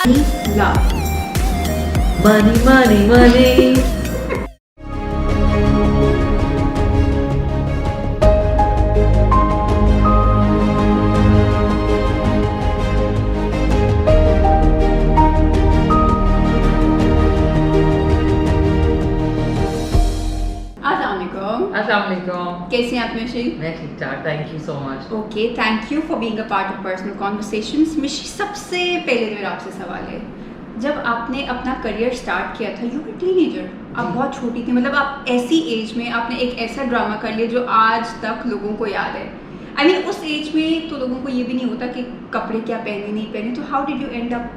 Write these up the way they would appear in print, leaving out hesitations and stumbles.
Love. Money, money, money. Assalamualaikum. कैसी हैं आप मिशी? मैं ठीक ठाक, thank you so much. Okay, thank you for being a part of personal conversations. मिशी, सबसे पहले मेरा आपसे सवाल है, जब आपने अपना करियर स्टार्ट किया था, यू वर टीनेजर, आप बहुत छोटी थी, मतलब आप ऐसी एज में आपने एक ऐसा ड्रामा कर लिया जो आज तक लोगों को याद है। आई मीन उस एज में तो लोगों को ये भी नहीं होता कि कपड़े क्या पहने नहीं पहने, तो how did you and up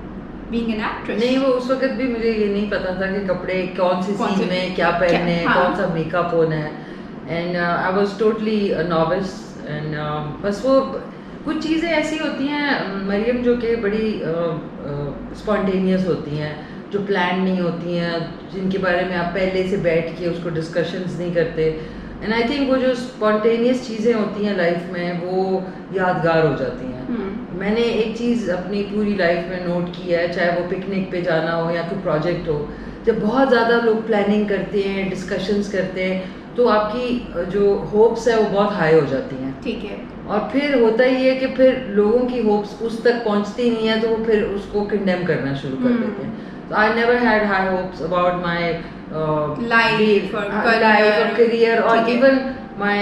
being an actress? नहीं, वो उस वक्त भी मुझे ये नहीं पता था कि कपड़े कौन सी सीन में क्या पहनने हैं, हाँ। कौन सा मेकअप होना है। And I was totally novice and बस वो कुछ चीज़ें ऐसी होती हैं मरियम जो कि बड़ी स्पॉन्टेनियस होती हैं, जो प्लान नहीं होती हैं, जिनके बारे में आप पहले से बैठ के उसको डिस्कशंस नहीं करते। एंड आई थिंक वो जो स्पॉन्टेनियस चीज़ें होती हैं लाइफ में वो यादगार हो जाती हैं। मैंने एक चीज़ अपनी पूरी लाइफ में नोट की है, चाहे वो पिकनिक पे जाना हो या कोई प्रोजेक्ट हो, जब बहुत ज़्यादा लोग प्लानिंग करते हैं, डिस्कशंस करते हैं, तो आपकी जो होप्स है वो बहुत हाई हो जाती हैं। ठीक है। और फिर होता ही है कि फिर लोगों की होप्स उस तक पहुंचती नहीं है, तो वो फिर उसको कंडेम करना शुरू कर देते हैं। तो I never had high hopes about my life और करियर और इवन माय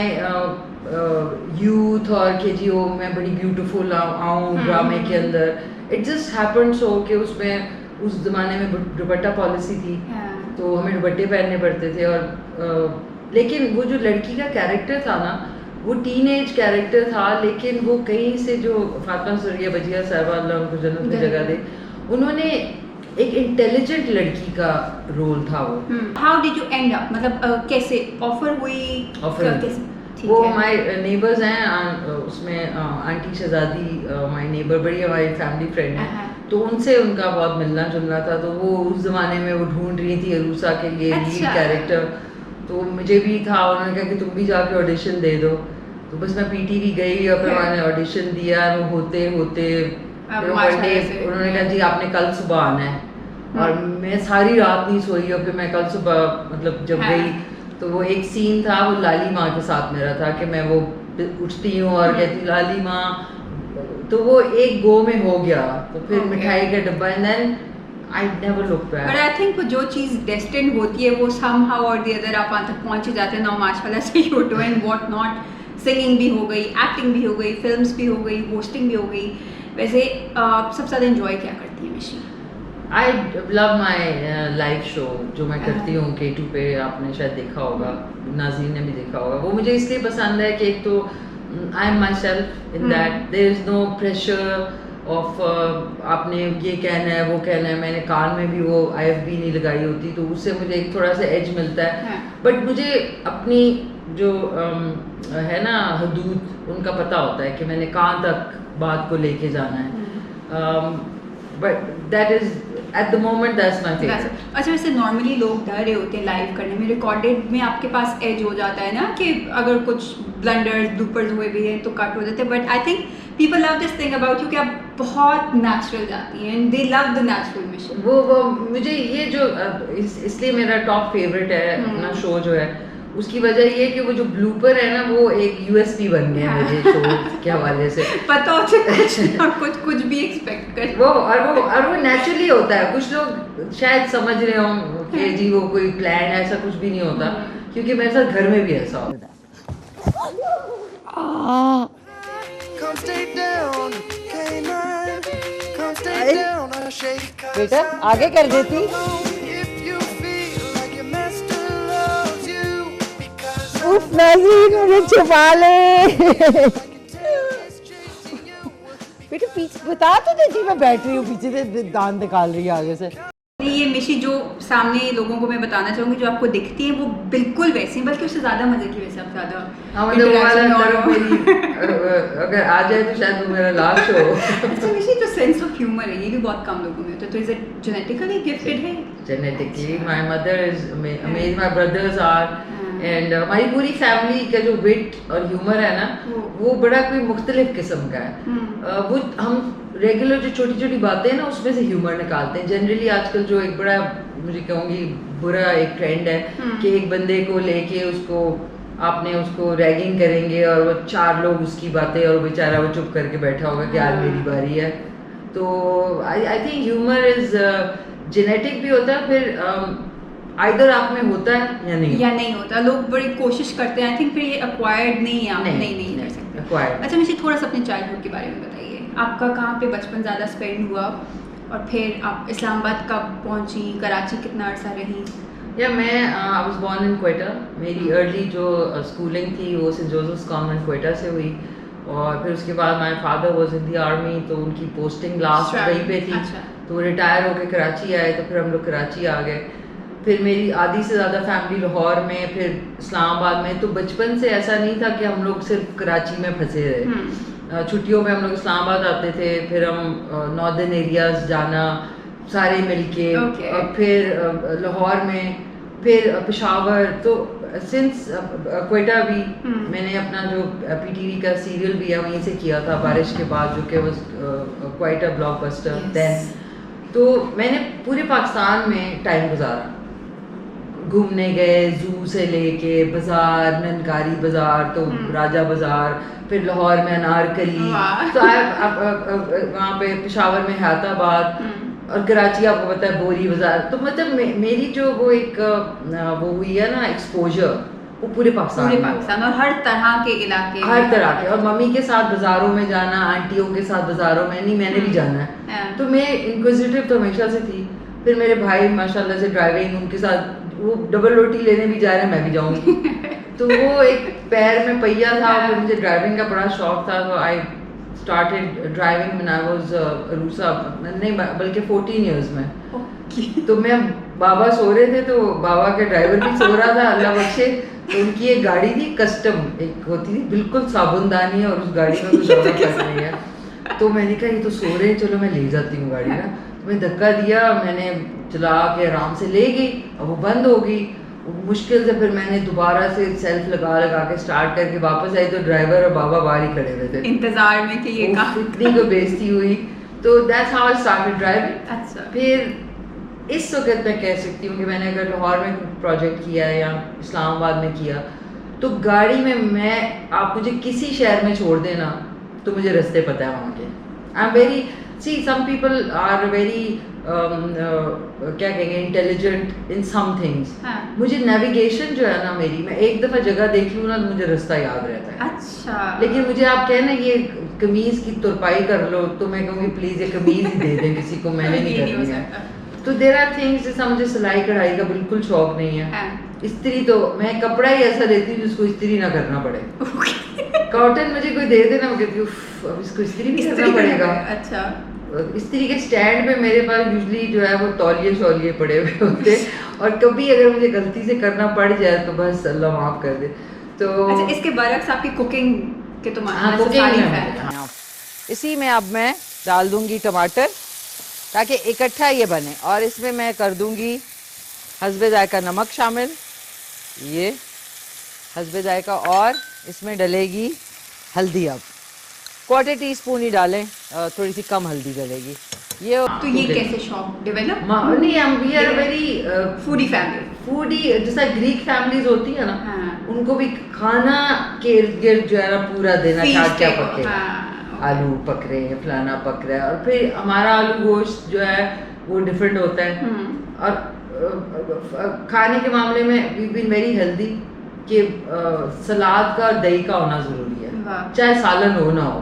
यूथ और कि जी ओ मैं बड़ी ब्यूटीफुल आऊँ ड्रामे के अंदर। इट जस्ट हैपेंड सो कि उसमें उस ज़माने में दुपट्टा पॉलिसी थी, तो हमें दुपट्टे पहनने पड़ते थे। और लेकिन वो जो लड़की का कैरेक्टर था ना, वो टीनेज कैरेक्टर था, लेकिन वो कहीं से जो फातिमा सुरैया बजिया साहिबा अल्लाह उनको जन्नत में जगह दे, उन्होंने एक इंटेलिजेंट लड़की का रोल था वो। How did you and up, मतलब कैसे ऑफर हुई? ऑफर वो माय नेबर्स हैं, उसमें आंटी शहजादी माय नेबर, बड़ी हमारी फैमिली फ्रेंड है, तो उनसे उनका बहुत मिलना जुलना था। तो वो उस ज़माने में वो ढूंढ रही थी अरूसा के लिए लीड कैरेक्टर, तो मुझे भी था। उन्होंने कहा कि तुम भी जाके ऑडिशन दे दो, तो बस मैं पीटीवी गई और फिर मैंने ऑडिशन दिया। वो होते होते उन्होंने कहा जी आपने कल सुबह आना है, और मैं सारी रात नहीं सोई। और फिर मैं कल सुबह मतलब जब गई तो वो एक सीन था, वो लाली माँ के साथ मेरा था कि मैं वो उठती हूँ और कहती लाली माँ, तो वो एक गो में हो गया। तो फिर मिठाई का डब्बा, and then I never looked back. But I think जो चीज़ destined होती है वो somehow or the other आप वहाँ तक पहुँच ही जाते हैं। now माशाल्लाह से you doing what not, singing भी हो गई, acting भी हो गई, films भी हो गई, hosting भी हो गई। वैसे सबसे ज़्यादा enjoy क्या करती है मिशी? I love my live show जो मैं करती हूँ K2 पे, आपने शायद देखा होगा, नाज़रीन ने भी देखा होगा। वो मुझे इसलिए पसंद है कि एक तो I am myself in that, there is no pressure of आपने ये कहना है वो कहना है। मैंने कान में भी वो IFB नहीं लगाई होती, तो उससे मुझे एक थोड़ा सा एज मिलता है। बट मुझे अपनी जो है ना हदूद, उनका पता होता है कि मैंने कहाँ तक बात को लेके जाना है। But that is at the moment that's my favourite. अच्छा, वैसे नॉर्मली लोग डर रहे होते हैं लाइव करने में, रिकॉर्डेड में आपके पास एज हो जाता है ना कि अगर कुछ ब्लंडर्स ब्लूपर्स हुए भी हैं तो कट हो जाते हैं। But I think people love this thing about you कि आप बहुत नेचुरल जाती हैं, दे लव द नेचुरल मिशन। वो मुझे ये जो इसलिए मेरा टॉप फेवरेट है अपना शो जो है, उसकी वजह ये कि वो जो ब्लूपर है ना, वो एक USP बन गया है मुझे शो के हवाले से। पता होता है कुछ भी एक्सपेक्ट कर वो और वो नेचुरली होता है। कुछ लोग शायद समझ रहे हों कि जी वो कोई प्लान, ऐसा कुछ भी नहीं होता, क्योंकि मेरे साथ घर में भी ऐसा होता है। बेटा आगे कर देती। उफ नाज़रीन मुझे छुपा ले। बेटा पीछे बता तो देती, मैं बैठ रही हूँ पीछे से दांत निकाल रही है आगे से। ये मिशी जो सामने लोगों को मैं बताना चाहूँगी, जो आपको दिखती है वो बिल्कुल वैसी, बल्कि उससे ज़्यादा मजे की, वैसे आप ज़्यादा अगर आ जाए तो शायद वो मेरा लास्ट हो। अच्छा मिशी, तो सेंस ऑफ ह्यूमर है, ये भी बहुत कम लोगों में होता है, तो इज इट जेनेटिकली गिफ्टेड है? Genetically, my mother is amazing, my brothers are, and हमारी पूरी फैमिली का जो विट और ह्यूमर है ना वो बड़ा कोई मुख्तलिफ किस्म का है। वो हम रेगुलर जो छोटी छोटी बातें हैं ना उसमें से ह्यूमर निकालते हैं। जनरली आजकल जो एक बड़ा मुझे कहूँगी बुरा एक ट्रेंड है कि एक बंदे को लेके उसको आपने उसको रैगिंग करेंगे और वो 4 लोग उसकी बातें और बेचारा वो चुप करके बैठा होगा कि यार मेरी बारी है। तो I think humour is genetic भी होता है, फिर आइदर आप में होता है या नहीं होता। लोग बड़ी कोशिश करते हैं, आई थिंक फिर ये अक्वायर्ड नहीं है, आप नहीं कर सकते acquired। अच्छा मुझे थोड़ा सा अपने चाइल्डहुड के बारे में बताइए, आपका कहाँ पे बचपन ज़्यादा स्पेंड हुआ और फिर आप इस्लामाबाद कब पहुँची, कराची कितना अर्सा रही? या मैं I was born in Quetta. मेरी अर्ली जो स्कूलिंग थी वो सेंट जोसेफ्स कॉन्वेंट क्वेटा से हुई और फिर उसके बाद my father was in the army, तो उनकी पोस्टिंग लास्ट वहीं पे थी। अच्छा। तो रिटायर होके कराची आए, तो फिर हम लोग कराची आ गए। फिर मेरी आधी से ज़्यादा फैमिली लाहौर में, फिर इस्लामाबाद में। तो बचपन से ऐसा नहीं था कि हम लोग सिर्फ कराची में फंसे रहे। छुट्टियों में हम लोग इस्लामाबाद आते थे, फिर हम नॉर्दर्न एरियाज जाना सारे मिलके और फिर लाहौर में, फिर पेशावर। तो सिंस क्वेटा भी मैंने अपना जो पीटीवी का सीरियल भी है वहीं से किया था, बारिश के बाद, जो कि was quite a blockbuster then. तो मैंने पूरे पाकिस्तान में टाइम गुजारा, घूमने गए, जू से लेके बाजार, ननकारी बाजार, तो राजा बाजार, फिर लाहौर में अनारकली, तो वहाँ पे पेशावर में हैदराबाद और कराची आपको पता है बोरी बाजार। तो मतलब मेरी जो वो एक वो हुई है ना एक्सपोजर, वो पूरे पाकिस्तान और हर तरह के इलाके, हर तरह के। और मम्मी के साथ बाजारों में जाना, आंटियों के साथ बाजारों में, नहीं मैंने भी जाना है। तो मैं इंक्विजिटिव तो हमेशा से थी। फिर मेरे भाई माशाल्लाह से ड्राइविंग, उनके साथ वो डबल रोटी लेने भी जा रहे हैं, मैं भी जाऊंगी। तो वो एक पैर में पहिया था, फिर मुझे ड्राइविंग का बड़ा शौक था। तो I started driving when I was RUSA, नहीं बल्कि 14 इयर्स में। तो मैं बाबा सो रहे थे, तो बाबा के ड्राइवर भी सो रहा था, अल्लाह बख्शे। तो उनकी एक गाड़ी थी कस्टम, एक होती थी बिल्कुल साबुनदानी है, और उस गाड़ी में कुछ और फर्क नहीं है। तो मैंने कहा ये तो सो रहे हैं, चलो मैं ले जाती हूँ गाड़ी ना। तो मैं धक्का दिया, मैंने चला के आराम से ले गई, अब वो बंद हो गई। मुश्किल से फिर मैंने दोबारा से सेल्फ लगा के स्टार्ट करके वापस आई, तो ड्राइवर और बाबा बाहर ही खड़े हुए थे इंतजार में कि ये कहाँ। इतनी को बेइज्जती हुई। तो that's how I started driving. अच्छा। फिर इस वक्त मैं कह सकती हूँ कि मैंने अगर लाहौर में प्रोजेक्ट किया है या इस्लामाबाद में किया, तो गाड़ी में मैं, आप मुझे किसी शहर में छोड़ देना तो मुझे रास्ते पता है वहाँ के। I am very some people are very क्या कहेंगे इंटेलिजेंट इन सम थिंग्स। मुझे नेविगेशन जो है ना मेरी, मैं एक दफ़ा जगह देख लूँ ना तो मुझे रास्ता याद रहता है। अच्छा। लेकिन मुझे आप कहें ना ये कमीज की तुरपाई कर लो, तो मैं कहूँगी प्लीज ये कमीज ही दे दें किसी को, मैंने नहीं करनी है। तो देयर आर थिंग्स, जैसा मुझे सिलाई कढ़ाई का बिल्कुल शौक नहीं है। इस्त्री तो मैं कपड़ा ही ऐसा देती हूँ जिसको इस्त्री ना करना पड़े। कॉटन मुझे कोई दे देना, मैं कहती हूँ अब इसको इस्त्री भी करना पड़ेगा। अच्छा। इस्त्री के स्टैंड पे मेरे पास यूजली जो है वो तौलिए शौलिए पड़े हुए होते, और कभी अगर मुझे गलती से करना पड़ जाए तो बस अल्लाह माफ कर दे। तो अच्छा, इसके बरक्स आपकी कुकिंग के तो हाँ, इसी में अब मैं डाल दूंगी टमाटर ताकि इकट्ठा ये बने, और इसमें मैं कर दूंगी हस्बे जायका नमक शामिल, ये हस्बे जायका, और इसमें डलेगी हल्दी। अब 1/4 टीस्पून ही डालें, थोड़ी सी कम हल्दी डलेगी। ये तो ये कैसे शौक डेवलप? नहीं, हम we are very foodie family. Foodie, जैसा ग्रीक फैमिलीज होती है ना, उनको भी खाना के इर्द गिर्द जो है ना पूरा देना, क्या पके, आलू पक रहे हैं, फलाना पक रहा है। और फिर हमारा आलू गोश्त जो है वो डिफरेंट होता है। और खाने के मामले में वी बीन वेरी हेल्दी, कि सलाद का और दही का होना ज़रूरी है, चाहे सालन हो ना हो,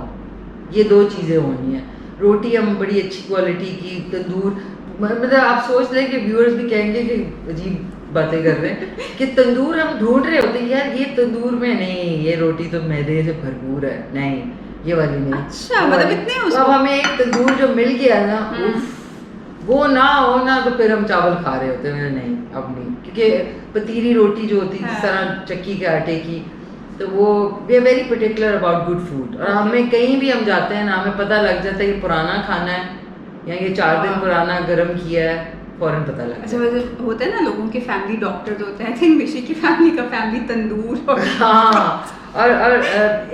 ये 2 चीज़ें होनी है। रोटी हम बड़ी अच्छी क्वालिटी की, तंदूर, मतलब आप सोच लें कि व्यूअर्स भी कहेंगे कि अजीब बातें कर रहे हैं कि तंदूर हम ढूंढ रहे होते हैं, यार ये तंदूर में नहीं, ये रोटी तो मैदे से भरपूर है, नहीं ये वाली नहीं। अच्छा, मतलब इतने उसको। अब हमें एक तंदूर जो मिल गया ना, वो ना हो ना तो फिर हम चावल खा रहे होते हैं, नहीं अब नहीं, क्योंकि पतीली रोटी जो होती है जिस तरह चक्की के आटे की, तो वो we are very particular about good food. और हमें कहीं भी हम जाते हैं ना, हमें पता लग जाता है कि पुराना खाना है या ये 4 दिन पुराना गर्म किया है, फौरन पता लग अच्छा, गया। वैसे होता है ना लोगों के फैमिली डॉक्टर्स होते हैं, आई थिंक मिशी की फैमिली का फैमिली तंदूर और हाँ, और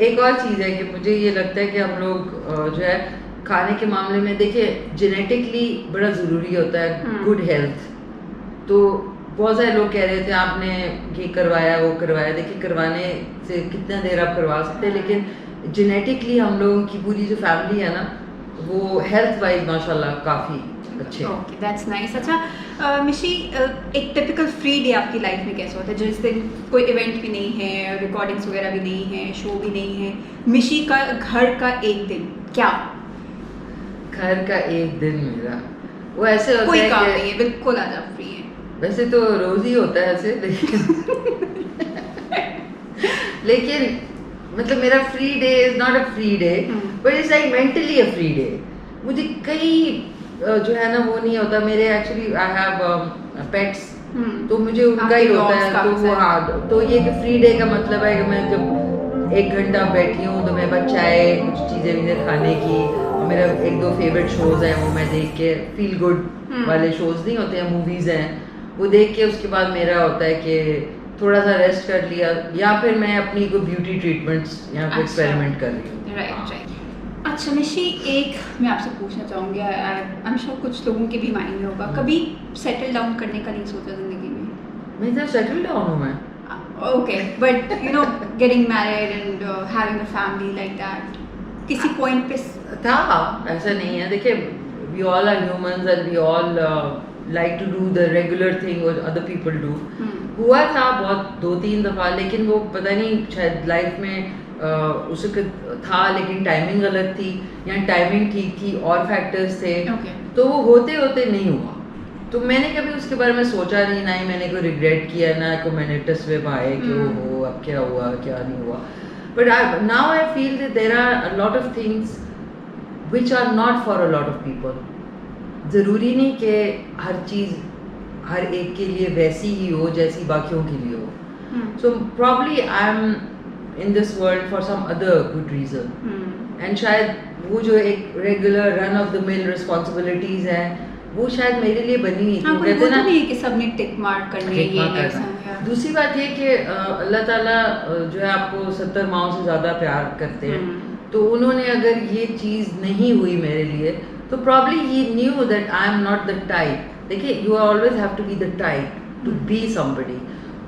एक और चीज़ है कि मुझे ये लगता है कि हम लोग जो है खाने के मामले में देखिए जेनेटिकली बड़ा ज़रूरी होता है गुड हेल्थ। तो बहुत सारे लोग कह रहे थे आपने ये करवाया वो करवाया, देखिए करवाने से कितना देर आप करवा सकते हैं, लेकिन जेनेटिकली हम लोगों की पूरी जो फैमिली है ना वो हेल्थ वाइज माशाल्लाह काफ़ी अच्छे हैं। Okay, that's nice. अच्छा मिशी, एक टिपिकल फ्री डे आपकी लाइफ में कैसे होता है जिस दिन कोई इवेंट भी नहीं है, रिकॉर्डिंग्स वगैरह भी नहीं है, शो भी नहीं है, मिशी का घर का एक दिन क्या? घर का एक दिन मेरा वो ऐसे होता कोई है काम कि नहीं है, बिल्कुल आज आप फ्री हैं। वैसे तो रोज ही होता है ऐसे, लेकिन मतलब मेरा free day is not a free day but it's like mentally a free day. मुझे कई जो है ना वो नहीं होता। मेरे एक्चुअली आई हैव पेट्स, तो मुझे उनका ही होता है। तो वो हाँ, तो ये कि फ्री डे का मतलब है कि मैं जब 1 घंटा बैठी हूँ तो मेरे पास चाय कुछ चीज़ें खाने की, और मेरा 1-2 फेवरेट शोज़ हैं वो मैं देख के, फील गुड वाले शोज़ नहीं होते हैं, मूवीज़ हैं, वो देख के उसके बाद मेरा होता है कि थोड़ा सा रेस्ट कर लिया, या फिर मैं अपनी कोई ब्यूटी ट्रीटमेंट्स यहाँ पे एक्सपेरिमेंट कर रही हूँ। Right right. अच्छा मिशी, एक मैं आपसे पूछना चाहूँगी, आई एम श्योर कुछ लोगों के भी माइंड में होगा, कभी सेटल डाउन करने का नहीं सोचा ज़िंदगी में? मैं तो सेटल डाउन हूँ मैं। Okay, but you know getting married and having a family like that, किसी पॉइंट पे था, ऐसा नहीं है। देखिए we all are humans and we all like to do the regular thing what other people do. हुआ था बहुत 2-3 दफ़ा, लेकिन वो पता नहीं शायद लाइफ में उसके था, लेकिन टाइमिंग गलत थी या टाइमिंग ठीक थी और फैक्टर्स थे, तो वो होते होते नहीं हुआ। तो मैंने कभी उसके बारे में सोचा नहीं, ना ही मैंने कोई रिग्रेट किया, ना को मैंने टसवे पाए कि वो अब क्या हुआ क्या नहीं हुआ। But now I feel that there are a lot of things which are not for a lot of people. ज़रूरी नहीं कि हर चीज़ हर एक के लिए वैसी ही हो जैसी बाकियों के लिए हो। So probably I am in this world for some other good reason, and शायद वो जो एक regular run of the mill responsibilities हैं वो शायद मेरे लिए बनी नहीं थी। कहते हैं ना नहीं कि सबने टिक मार्क करने ये करना। दूसरी बात ये कि अल्लाह ताला जो है आपको 70 माओं से ज़्यादा प्यार करते हैं, तो उन्होंने अगर ये चीज़ नहीं हुई मेरे लिए तो प्रॉब्ली ही knew that I am not the type. देखिए you always have to be the type to be somebody,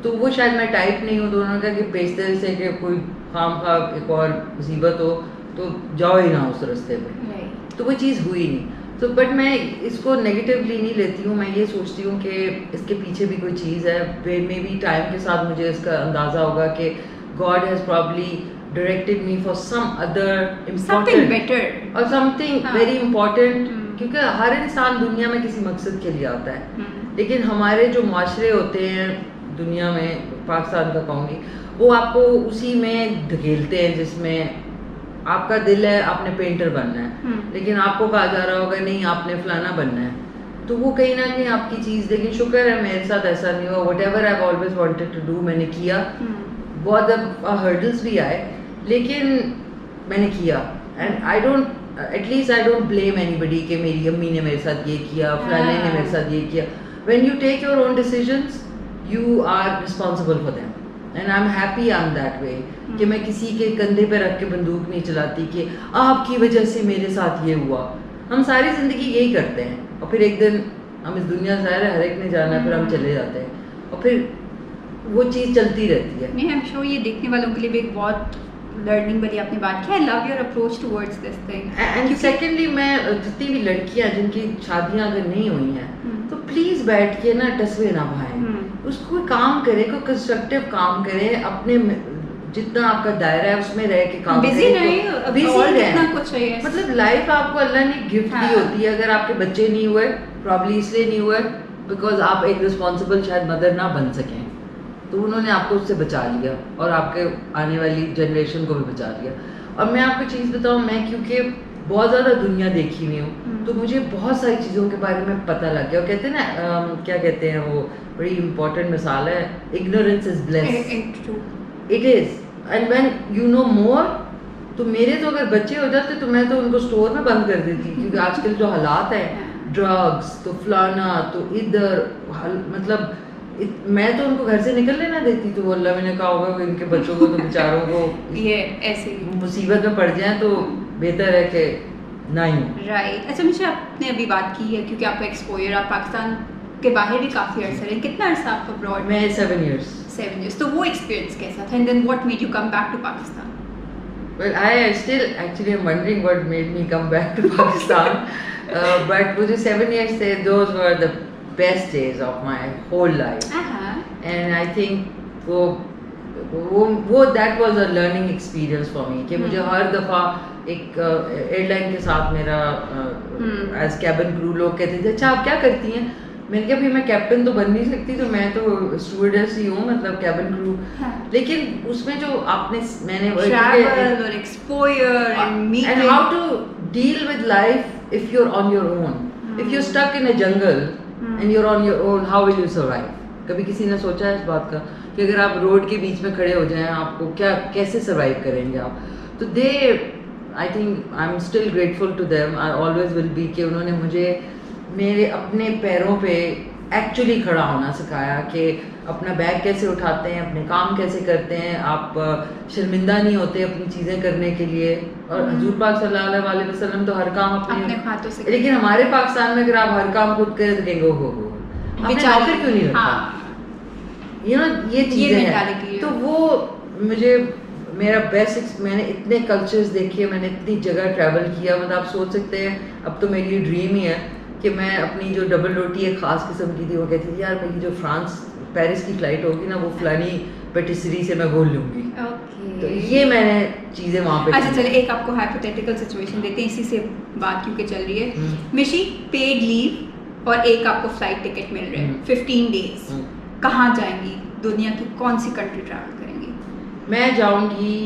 तो वो शायद मैं टाइप नहीं हूँ। तो उन्होंने कहा कि पेशतर से कि कोई खाम खा एक और मुसीबत हो तो जाओ ही ना उस रास्ते में, तो वो चीज़ हुई नहीं। तो बट मैं इसको नेगेटिवली नहीं लेती हूँ, मैं ये सोचती हूँ कि इसके पीछे भी कोई चीज़ है। मे बी टाइम के साथ मुझे इसका अंदाज़ा होगा कि God has probably directed me for some other important better और समथिंग वेरी इम्पोर्टेंट, क्योंकि हर इंसान दुनिया में किसी मकसद के लिए आता है, लेकिन हमारे जो माशरे होते हैं दुनिया में, पाकिस्तान का कहूँगी, वो आपको उसी में धकेलते हैं जिसमें आपका दिल है आपने पेंटर बनना है, लेकिन आपको कहा जा रहा होगा नहीं आपने फलाना बनना है, तो वो कहीं ना कहीं आपकी चीज़। लेकिन शुक्र है मेरे साथ ऐसा नहीं हुआ। Whatever I always wanted to do मैंने किया। बहुत हर्डल्स भी आए लेकिन मैंने किया, and I don't at least I don't blame anybody कि मेरी अम्मी ने मेरे साथ ये किया, फलाने ने मेरे साथ ये किया। When you take your own decisions you are responsible for them, and I am happy I am that way कि मैं किसी के कंधे पे रख के बंदूक नहीं चलाती कि आपकी वजह से मेरे साथ ये हुआ। हम सारी ज़िंदगी यही करते हैं और फिर एक दिन हम इस दुनिया से आए, हर एक ने जाना है, फिर हम चले जाते हैं और फिर वो चीज़ चलती रहती है। नहीं, आई एम श्योर ये देखने वालों के लिए भी एक बहुत लर्निंग वाली आपने बात की। I love your approach towards this thing. And secondly मैं जितनी भी लड़कियां जिनकी शादियां अगर नहीं हुई हैं तो प्लीज़ बैठ के ना टसवे ना भाएं, उसको काम करे, कोई कंस्ट्रक्टिव काम करे, अपने जितना आपका दायरा है उसमें रह के काम बिजी रहे, कुछ है मतलब लाइफ आपको अल्लाह ने गिफ्ट दी होती है। अगर आपके बच्चे नहीं हुए प्रॉब्ली इसलिए नहीं हुए बिकॉज आप एक रिस्पॉन्सिबल शायद मदर ना बन सकें, तो उन्होंने आपको उससे बचा लिया और आपके आने वाली जनरेशन को भी बचा लिया। और मैं आपको चीज़ बताऊँ, मैं क्योंकि बहुत ज़्यादा दुनिया देखी हुई हूँ तो मुझे बहुत सारी चीज़ों के बारे में पता लग गया। और कहते हैं ना क्या कहते हैं, वो बड़ी इंपॉर्टेंट मिसाल है, ignorance is bliss. It is, and when you know more, तो मेरे तो अगर बच्चे हो जाते तो मैं तो उनको स्टोर में बंद कर देती, क्योंकि आजकल जो हालात हैं ड्रग्स, तो फलाना, तो इधर मतलब मैं तो उनको घर से निकलने ना देती, तो वो अल्लाह मैंने कहा होगा इनके बच्चों को तो बेचारों को ये ऐसे मुसीबत में पड़ जाए तो बेहतर है कि नहीं। राइट। अच्छा मुझे आपने अभी बात की है क्योंकि आपका एक्सपोजर आप पाकिस्तान के बाहर भी काफ़ी अर्सा रहे, कितना अर्सा आपका अब्रॉड? मैं 7 years। 7 years। तो वो एक्सपीरियंस कैसा था, and then what made you come back to Pakistan? Well, I still actually am wondering what made me come back to Pakistan. But वो जो 7 years थे, those were the best days of my whole life. And I think वो that was a learning experience for me कि मुझे हर दफ़ा एक airline के साथ मेरा एज कैबिन क्रू लोग कहते थे अच्छा आप क्या करती हैं, मैंने कहा भाई मैं कैप्टन तो बन नहीं सकती, तो मैं तो स्टूवर्डेस ही हूँ, मतलब कैबिन क्रू। लेकिन उसमें जो मैंने ट्रैवल और exposure and how to deal with life if you are on your own, if you stuck in a jungle and you are on your own, how will you survive? कभी किसी ने सोचा है इस बात का कि अगर आप रोड के बीच में खड़े हो जाएं आपको क्या कैसे सर्वाइव करेंगे आप? तो they I think I am still grateful to them, I always will be, कि उन्होंने मुझे मेरे अपने पैरों पे एक्चुअली खड़ा होना सिखाया कि अपना बैग कैसे उठाते हैं, अपने काम कैसे करते हैं, आप शर्मिंदा नहीं होते अपनी चीज़ें करने के लिए। और हजूर पाक सल्लल्लाहु अलैहि वसल्लम तो हर काम अपने हाथों से, लेकिन हमारे पाकिस्तान में अगर आप हर काम खुद करें तो कहेंगे हो नौकर क्यों नहीं रखा? यू नो ये चीज़ें हैं। तो वो मुझे मेरा बेस्ट, मैंने इतने कल्चर्स देखे, मैंने इतनी जगह ट्रैवल किया, मतलब आप सोच सकते हैं अब तो मेरे लिए ड्रीम ही है कि मैं अपनी जो डबल रोटी एक ख़ास किस्म की थी, वो कहती थी यार मेरी जो पेरिस की फ़्लाइट होगी ना वो फलानी पेटिसरी से मैं बोल लूँगी। तो ये मैंने चीज़ें वहाँ पे। अच्छा चलिए एक आपको हाइपोथेटिकल सिचुएशन देते हैं, इसी से बात क्योंकि चल रही है। मिशी पेड लीव और एक आपको फ्लाइट टिकट मिल रहे हैं 15 डेज, कहाँ जाएंगी? दुनिया की कौन सी कंट्री ट्रैवल करेंगी? मैं जाऊँगी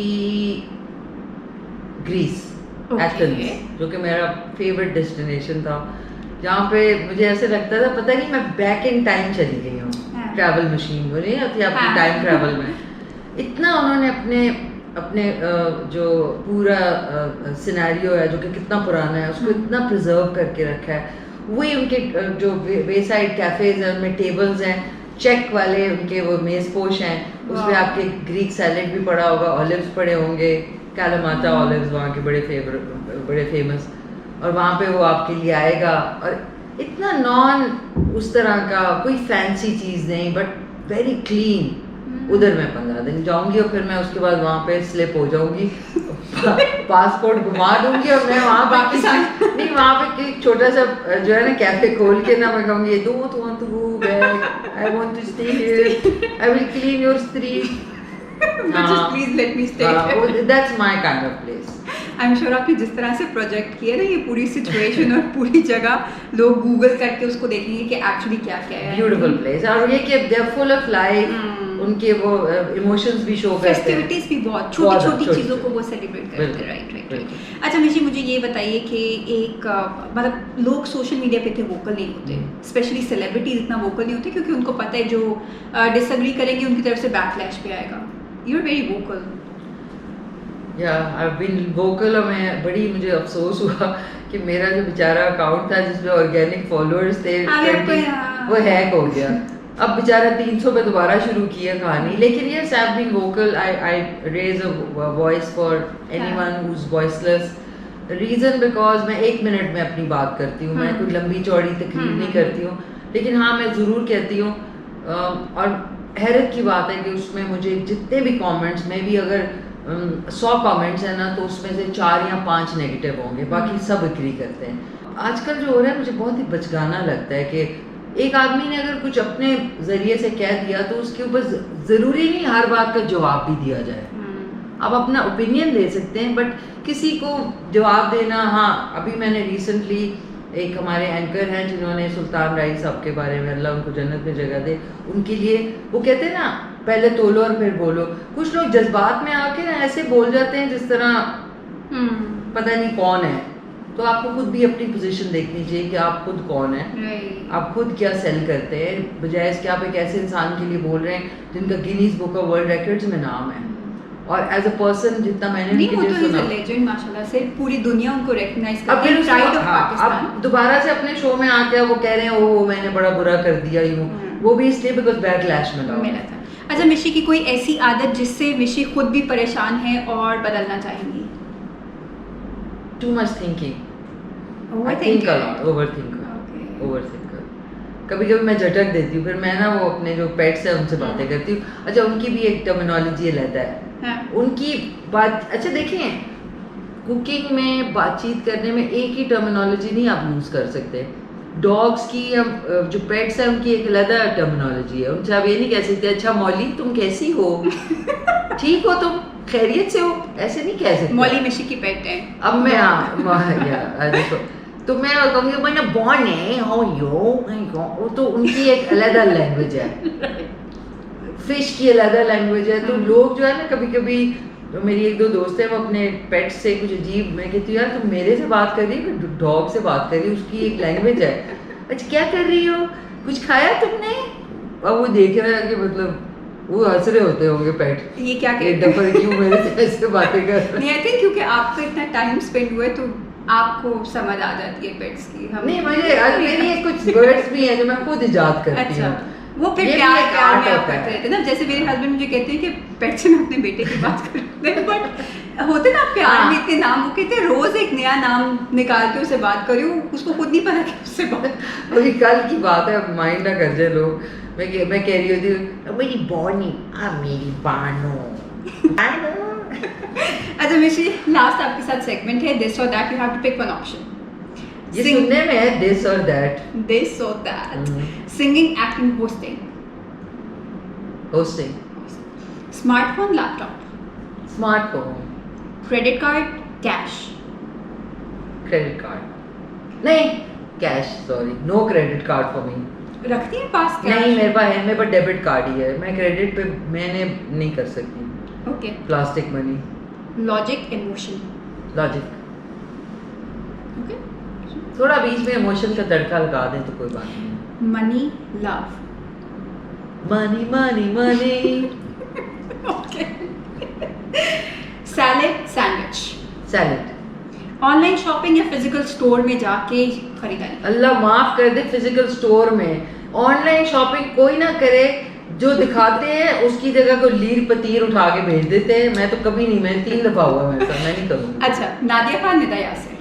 ग्रीस, एथेंस, जो कि मेरा फेवरेट डेस्टिनेशन था, जहाँ पे मुझे ऐसे लगता था पता नहीं मैं बैक इन टाइम चली गई हूँ। ट्रैवल मशीन वो नहीं होती आपकी टाइम ट्रैवल में, इतना उन्होंने अपने जो पूरा सिनेरियो है जो कि कितना पुराना है उसको इतना प्रिजर्व करके रखा है। वही उनके जो वे साइड कैफेज हैं उनमें टेबल्स हैं चेक वाले, उनके वो मेज पोश हैं, उसमें आपके ग्रीक सैलेड भी पड़ा होगा, ऑलिव्स पड़े होंगे, कालामाता ऑलिव्स वहाँ के बड़े फेमस, और वहाँ पे वो आपके लिए आएगा। और इतना नॉन उस तरह का कोई फैंसी चीज़ नहीं, बट वेरी क्लीन। उधर मैं 15 दिन जाऊंगी और फिर मैं उसके बाद वहाँ पे स्लिप हो जाऊंगी, पासपोर्ट घुमा दूंगी और मैं वहाँ बाकी नहीं, वहाँ पे छोटा सा जो है ना कैफे खोल के ना मैं कहूँगी don't want to go back, I want to stay here, I will clean your street, just please let me stay. That's my kind of place. I am sure आपने जिस तरह से प्रोजेक्ट किया ना ये पूरी सिचुएशन और पूरी जगह, लोग गूगल करके उसको देखेंगे कि एक्चुअली क्या क्या है। ब्यूटीफुल प्लेस, और ये कि they are full of life, उनके वो इमोशंस भी शो करते हैं, फेस्टिविटीज भी बहुत छोटी छोटी चीज़ों को वो सेलिब्रेट करते हैं। राइट। अच्छा मिशी मुझे ये बताइए कि एक मतलब लोग सोशल मीडिया पे इतने वोकल नहीं होते, स्पेशली सेलिब्रिटीज इतना वोकल नहीं होते क्योंकि उनको पता है जो डिसएग्री करेंगे उनकी तरफ से बैकलैश पे आएगा। You are very vocal. I've been vocal, और मैं बड़ी मुझे अफसोस हुआ कि मेरा जो बेचारा अकाउंट था जिसमें ऑर्गेनिक फॉलोअर्स थे वो हैक हो गया। अब बेचारा 300 पे दोबारा शुरू की है कहानी। लेकिन yes, I've been vocal. I raise a voice for anyone who's voiceless. The reason because मैं 1 मिनट में अपनी बात करती हूँ, मैं कोई लंबी चौड़ी तकरीर नहीं करती हूँ, लेकिन हाँ मैं ज़रूर कहती हूँ। और हैरत की बात है कि उसमें मुझे जितने भी कमेंट्स में भी अगर 100 कमेंट्स हैं ना तो उसमें से 4 या 5 नेगेटिव होंगे, बाकी सब एग्री करते हैं। आजकल जो हो रहा है मुझे बहुत ही बचकाना लगता है कि एक आदमी ने अगर कुछ अपने ज़रिए से कह दिया तो उसके ऊपर ज़रूरी नहीं हर बात का जवाब भी दिया जाए। आप अपना ओपिनियन दे सकते हैं, बट किसी को जवाब देना, हाँ अभी मैंने रिसेंटली एक हमारे एंकर हैं जिन्होंने सुल्तान राई साहब के बारे में, अल्लाह उनको जन्नत में जगह दे, उनके लिए वो कहते हैं ना पहले तोलो और फिर बोलो। कुछ लोग जज्बात में आके ना ऐसे बोल जाते हैं जिस तरह पता नहीं कौन है। तो आपको खुद भी अपनी पोजीशन देखनी चाहिए कि आप खुद कौन है, आप खुद क्या सेल करते हैं, बजाय इसके आप एक ऐसे इंसान के लिए बोल रहे हैं जिनका Guinness book of world records में नाम है। और एज अ पर्सन जितना मैंने नहीं, उनकी वो तो चीज़ सुना, लेजेंड माशाल्लाह से पूरी दुनिया उनको रिकॉग्नाइज अब करती फिर है, उसके प्राइड बाद- ऑफ हाँ, पाकिस्तान। अब दोबारा से अपने शो में आके वो कह रहे हैं ओ मैंने बड़ा बुरा कर दिया यूं, वो भी इसलिए बिकॉज बैकलैश मिला। मिला था। अच्छा, मिशी की कोई ऐसी आदत जिससे मिशी खुद भी परेशान है और बदलना चाहेंगी? Too much thinking, I think a lot, overthinker. कभी कभी मैं झटक देती हूँ, फिर मैं ना वो अपने जो पेट्स है उनसे बातें करती हूँ। अच्छा, उनकी भी एक टर्मिनोलॉजी रहता है, हाँ। उनकी बात। अच्छा देखिए, कुकिंग में बातचीत करने में एक ही टर्मिनोलॉजी नहीं आप यूज़ कर सकते। डॉग्स की जो पेट्स हैं उनकी एक अलग टर्मिनोलॉजी है। उनसे आप ये नहीं कह सकते अच्छा मौली तुम कैसी हो, ठीक हो तुम, खैरियत से हो, ऐसे नहीं कह सकते। मौली मिशी की पेट है। अब मैं देखो, तो मैं कहूँगी मैंने बॉर्न है हो यो, वो तो उनकी एक अलग लैंग्वेज है, फिश की अलग लैंग्वेज है। तो लोग जो है ना, कभी कभी तो मेरी एक दो दोस्त है, वो अपने पेट से कुछ अजीब, मैं कहती हूँ यार तुम मेरे से बात कर रही हो कि डॉग से बात कर रही हो, उसकी एक लैंग्वेज है। अच्छा क्या कर रही हो, कुछ खाया तुमने? अब वो देख रहा है कि मतलब वो हंस रहे होते होंगे पेट, ये क्या ये डफर क्यों मेरे से ऐसे बातें कर रहा है। नहीं, आई थिंक क्योंकि आपका इतना टाइम स्पेंड हुआ है तो आपको समझ आ जाती है पेट्स की। हम नहीं मुझे मेरी कुछ वर्ड्स भी हैं जो मैं खुद इजाद करती हूँ। अच्छा, वो फिर ये भी प्यार एक प्यार art में आप होता है। करते रहते हैं ना। जैसे मेरे हस्बैंड मुझे कहते हैं कि पेट से मैं अपने बेटे की बात करते हैं, बट होते ना प्यार में इतने नाम, वो कहते हैं रोज एक नया नाम निकाल के उससे बात करी, उसको खुद नहीं पता कि उससे बात। वही कल की बात है, माइंड ना कर जाए लोग। मैं कह रही होती हूँ मेरी बॉनी, मेरी बानो। अच्छा मिशी, लास्ट आपके साथ सेगमेंट है दिस और that, you have to pick one option. ये सुनने में है दिस और दैट। दिस और that, singing, acting, hosting. Hosting. Smartphone, laptop, smartphone. Credit card, cash. Credit card नहीं, cash, sorry, no credit card for me. रखती है पास कैश? नहीं मेरे पास है, मेरे पास डेबिट कार्ड ही है, मैं क्रेडिट पे मैंने नहीं कर सकती। Okay. Plastic money. Logic, emotion. Logic. Okay. थोड़ा बीच में इमोशन का तड़का लगा दें तो कोई बात नहीं। Money, love. Money money money. Okay. Salad, sandwich. Salad. Online shopping या फिजिकल स्टोर में जाके खरीदारी? अल्लाह माफ कर दे, फिजिकल स्टोर में। ऑनलाइन शॉपिंग कोई ना करे, जो दिखाते हैं उसकी जगह को लीर पतीर उठा के भेज देते हैं। मैं तो कभी नहीं, मैं 3 दफा हुआ मेरे साथ, मैं नहीं करूँगी। अच्छा, नादिया खान, निदा यासिर।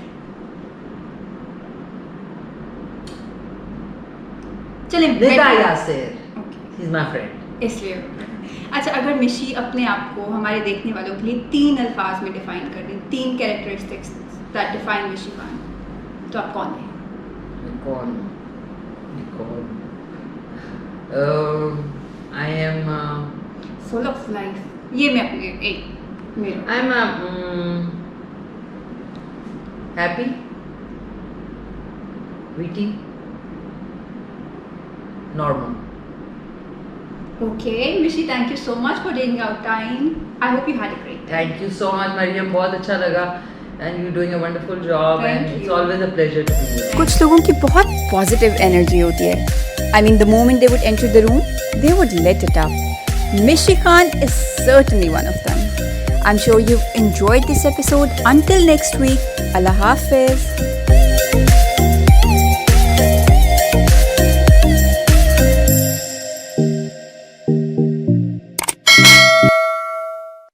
चलें, Nida Yasir, okay, he is my friend. इसलिए। अच्छा, अगर मिशी अपने आप को हमारे देखने वालों के लिए 3 अल्फाज में डिफाइन कर दें, 3 कैरेक्टरिस्टिक्स दैट डिफाइन मिशी खान, तो आप कौन हैं? कौन? I am full of life. ये मैं अपने एक मेरा I am happy, witty, normal. Okay, Mishi, thank you so much for taking out time. I hope you had a great time. Thank you so much, Mariam. बहुत अच्छा लगा, and you're doing a wonderful job. Thank and it's you. always a pleasure to be here. कुछ लोगों की बहुत positive energy होती है. I mean, the moment they would enter the room, they would let it up. Mishi Khan is certainly one of them. I'm sure you've enjoyed this episode. Until next week, Allah Hafiz.